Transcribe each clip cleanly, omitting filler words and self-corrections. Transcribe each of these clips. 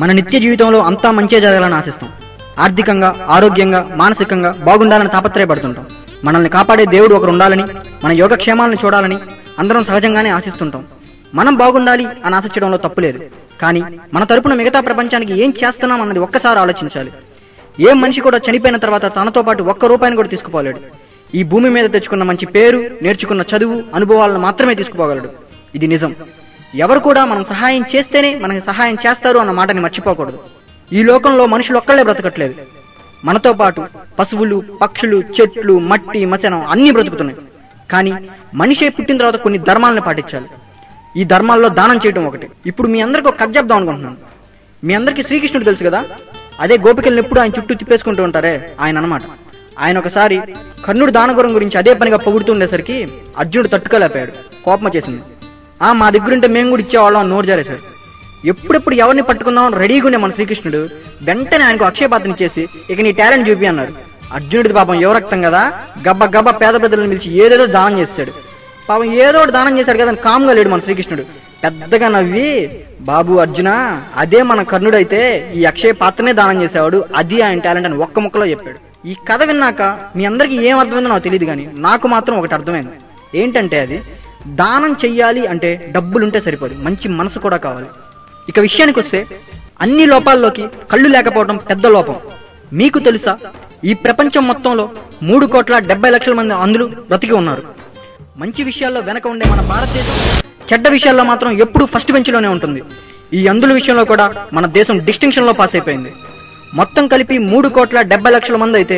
మన నిత్య జీవితంలో అంతా మంచిగా జరగాలని ఆశిస్తాం. ఆర్థికంగా, ఆరోగ్యంగా, మానసికంగా బాగుండాలని తాపత్రయపడుతుంటాం. మనల్ని కాపాడే దేవుడు ఒకరు ఉండాలని, మన యోగక్షేమాలను చూడాలని అందరం సహజంగానే ఆశిస్తుంటాం. మనం బాగుండాలి అని ఆశించడంలో తప్పులేదు. కానీ మన తరపున మిగతా ప్రపంచానికి ఏం చేస్తున్నాం అన్నది ఒక్కసారి ఆలోచించాలి. ఏ మనిషి కూడా చనిపోయిన తర్వాత తనతో పాటు ఒక్క రూపాయిని కూడా తీసుకుపోలేడు. ఈ భూమి మీద తెచ్చుకున్న మంచి పేరు, నేర్చుకున్న చదువు, అనుభవాలను మాత్రమే తీసుకుపోగలడు. ఇది నిజం. ఎవరు కూడా మనం సహాయం చేస్తేనే మనకి సహాయం చేస్తారు అన్న మాటని మర్చిపోకూడదు. ఈ లోకంలో మనుషులు ఒక్కళ్లే బ్రతకట్లేదు. మనతో పాటు పశువులు, పక్షులు, చెట్లు, మట్టి, మచనం అన్ని బ్రతుకుతున్నాయి. కానీ మనిషి పుట్టిన తర్వాత కొన్ని ధర్మాలను పాటించాలి. ఈ ధర్మాల్లో దానం చేయడం ఒకటి. ఇప్పుడు మీ అందరికి ఒక కథ చెప్దాం అనుకుంటున్నాను. మీ అందరికీ శ్రీకృష్ణుడు తెలుసు కదా. అదే గోపికల్ని ఎప్పుడు ఆయన చుట్టూ తిప్పేసుకుంటూ ఉంటారే ఆయన అన్నమాట. ఆయన ఒకసారి కర్ణుడు దానగురం గురించి అదే పనిగా పొగుడుతూ ఉండేసరికి అర్జునుడు తట్టుకోలేకపోయాడు. కోపం వచ్చేసింది. మా దగ్గరుంటే మేము కూడా ఇచ్చేవాళ్ళం అని నోరు జారేశాడు. ఎప్పుడెప్పుడు ఎవరిని పట్టుకుందామని రెడీగా ఉండే మన శ్రీకృష్ణుడు వెంటనే ఆయనకు అక్షయపాత్రని ఇచ్చేసి ఇక నీ టాలెంట్ చూపి అన్నాడు. అర్జునుడిది పాపం యువరక్తం కదా, గబ్బ గబ్బ పేద పెద్దలను పిలిచి ఏదేదో దానం చేశాడు. పాపం ఏదో ఒకటి దానం చేశాడు కదా, కామ్గా లేడు మన శ్రీకృష్ణుడు. పెద్దగా నవ్వి, బాబు అర్జున, అదే మన కర్ణుడు అయితే ఈ అక్షయ పాత్రనే దానం చేసేవాడు, అది ఆయన టాలెంట్ అని ఒక్క ముక్కలో చెప్పాడు. ఈ కథ విన్నాక మీ అందరికి ఏం అర్థమైందో నాకు తెలియదు, కానీ నాకు మాత్రం ఒకటి అర్థమైంది. ఏంటంటే అది దానం చెయ్యాలి అంటే డబ్బులుంటే సరిపోదు, మంచి మనసు కూడా కావాలి. ఇక విషయానికి వస్తే అన్ని లోపాల్లోకి కళ్ళు లేకపోవడం పెద్ద లోపం. మీకు తెలుసా, ఈ ప్రపంచం మొత్తంలో 3,70,00,000 మంది అందులు బ్రతికి ఉన్నారు. మంచి విషయాల్లో వెనక ఉండే మన భారతదేశం చెడ్డ విషయాల్లో మాత్రం ఎప్పుడూ ఫస్ట్ బెంచ్లోనే ఉంటుంది. ఈ అందుల విషయంలో కూడా మన దేశం డిస్టింక్షన్ లో పాస్ అయిపోయింది. మొత్తం కలిపి 3,70,00,000 మంది అయితే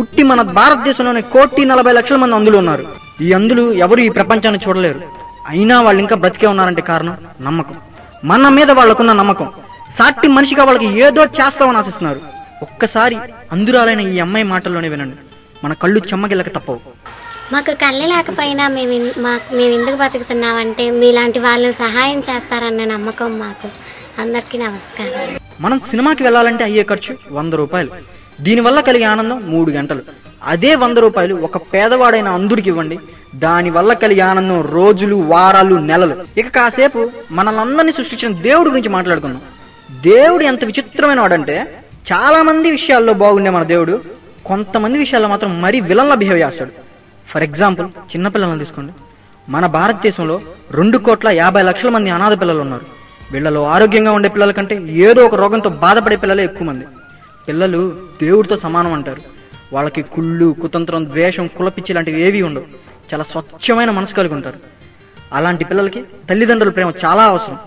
ఉట్టి మన భారతదేశంలోనే 1,40,00,000 మంది అందులు ఉన్నారు. ఈ అందులు ఎవరు ఈ ప్రపంచాన్ని చూడలేరు. అయినా వాళ్ళు ఇంకా బ్రతికే ఉన్నారంటే కారణం నమ్మకం. మన మీద వాళ్ళకున్న నమ్మకం. సాటి మనిషిగా వాళ్ళకి ఏదో చేస్తామని ఆశిస్తున్నారు. ఒక్కసారి అందురాలైన ఈ అమ్మాయి మాటల్లోనే వినండి, మన కళ్ళు చెమ్మగిల్లక తప్పవు. మాకు కళ్ళు లేకపోయినా మేము ఎందుకు బతుకుతున్నామంటే మీలాంటి వాళ్ళు సహాయం చేస్తారన్న నమ్మకం మాకు. అందరికీ నమస్కారం. మనం సినిమాకి వెళ్ళాలంటే అయ్యే ఖర్చు 100 రూపాయలు. దీనివల్ల కలిగే ఆనందం 3 గంటలు. అదే 100 రూపాయలు ఒక పేదవాడైన అందుడికి ఇవ్వండి, దాని వల్ల కలిగే ఆనందం రోజులు, వారాలు, నెలలు. ఇక కాసేపు మనల్ని సృష్టించిన దేవుడి గురించి మాట్లాడుకుందాం. దేవుడు ఎంత విచిత్రమైన వాడంటే, చాలా మంది విషయాల్లో బాగుండే మన దేవుడు కొంతమంది విషయాల్లో మాత్రం మరీ విలన్లా బిహేవ్ చేస్తాడు. ఫర్ ఎగ్జాంపుల్, చిన్నపిల్లలను తీసుకోండి. మన భారతదేశంలో 2,50,00,000 మంది అనాథ పిల్లలు ఉన్నారు. వీళ్ళలో ఆరోగ్యంగా ఉండే పిల్లల కంటే ఏదో ఒక రోగంతో బాధపడే పిల్లలే ఎక్కువ మంది. పిల్లలు దేవుడితో సమానం అంటారు. వాళ్ళకి కుళ్ళు, కుతంత్రం, ద్వేషం, కులపిచ్చి లాంటివి ఏవి ఉండవు. చాలా స్వచ్ఛమైన మనసు కలిగి ఉంటారు. అలాంటి పిల్లలకి తల్లిదండ్రుల ప్రేమ చాలా అవసరం.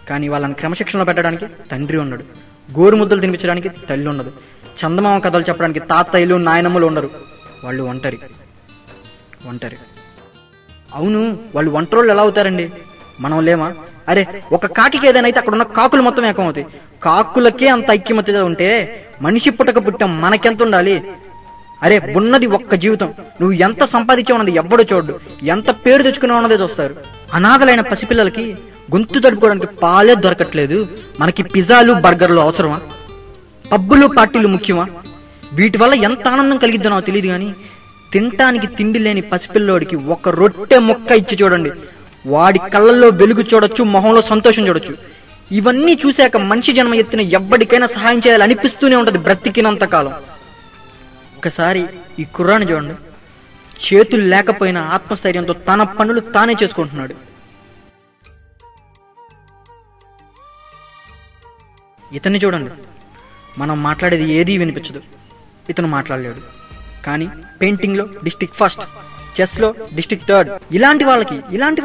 కానీ వాళ్ళని క్రమశిక్షణలో పెట్టడానికి తండ్రి ఉండడు. గోరు ముద్దలు తినిపించడానికి తల్లి ఉండదు. చందమామ కథలు చెప్పడానికి తాతయ్యలు, నాయనమ్మలు ఉండరు. వాళ్ళు ఒంటరి. అవును, వాళ్ళు ఒంటరోళ్ళు ఎలా అవుతారండి? మనం లేమా? అరే, ఒక కాకికి ఏదైనా అయితే అక్కడ ఉన్న కాకులు మొత్తం ఏకమవుతాయి. కాకులకే అంత ఐక్యమత్యత ఉంటే మనిషి పుట్టక మనకెంత ఉండాలి? అరే, ఉన్నది ఒక్క జీవితం. నువ్వు ఎంత సంపాదించావన్నది ఎవ్వడో చూడు, ఎంత పేరు తెచ్చుకున్నావు అన్నదే చూస్తారు. అనాథలైన పసిపిల్లలకి గొంతు తడుపుకోవడానికి పాలే దొరకట్లేదు. మనకి పిజ్జాలు, బర్గర్లు అవసరమా? పబ్బులు, పార్టీలు ముఖ్యమా? వీటి వల్ల ఎంత ఆనందం కలిగిద్దో నాకు తెలియదు, కానీ తినటానికి తిండి లేని పసిపిల్లోడికి ఒక రొట్టె ముక్క ఇచ్చి చూడండి, వాడి కళ్ళల్లో వెలుగు చూడొచ్చు, మొహంలో సంతోషం చూడొచ్చు. ఇవన్నీ చూశాక మనిషి జన్మ ఎత్తిన ఎవ్వడికైనా సహాయం చేయాలి అనిపిస్తూనే ఉంటది బ్రతికినంత కాలం. ఒక్కసారి ఈ కుర్రాన్ని చూడండి, చేతులు లేకపోయినా ఆత్మస్థైర్యంతో తన పనులు తానే చేసుకుంటున్నాడు. ఇతన్ని చూడండి, మనం మాట్లాడేది ఏదీ వినిపించదు, ఇతను మాట్లాడలేడు. కానీ పెయింటింగ్ లో డిస్ట్రిక్ట్ ఫస్ట్, చెస్ లో డిస్ట్రిక్ట్ థర్డ్. ఇలాంటి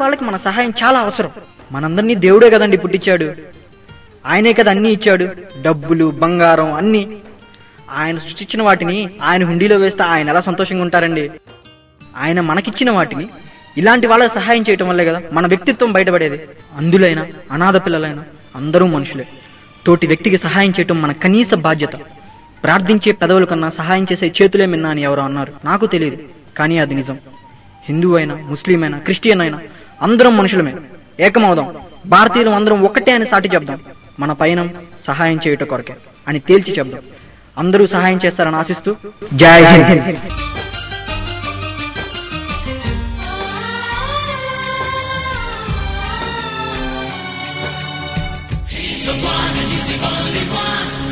వాళ్ళకి మన సహాయం చాలా అవసరం. మనందరినీ దేవుడే కదండి పుట్టించాడు, ఆయనే కదా అన్ని ఇచ్చాడు, డబ్బులు, బంగారం అన్ని. ఆయన సృష్టించిన వాటిని ఆయన హుండీలో వేస్తే ఆయన ఎలా సంతోషంగా ఉంటారండి? ఆయన మనకిచ్చిన వాటిని ఇలాంటి వాళ్ళకి సహాయం చేయటం వల్లే కదా మన వ్యక్తిత్వం బయటపడేది. అందులైనా, అనాథ పిల్లలైనా అందరూ మనుషులే. తోటి వ్యక్తికి సహాయం చేయటం మన కనీస బాధ్యత. ప్రార్థించే పెదవుల కన్నా సహాయం చేసే చేతులే మిన్నా అని ఎవరో అన్నారు, నాకు తెలియదు, కానీ అది నిజం. హిందూ అయినా, ముస్లిం అయినా, క్రిస్టియన్ అయినా అందరం మనుషులమే. ఏకమవుదాం, భారతీయులు అందరం ఒకటే అని సాటి చెప్దాం. మన పయనం సహాయం చేయుట కొరకే అని తేల్చి చెప్దాం. అందరూ సహాయం చేస్తారని ఆశిస్తూ జై Hind. He's the one and he's the only one.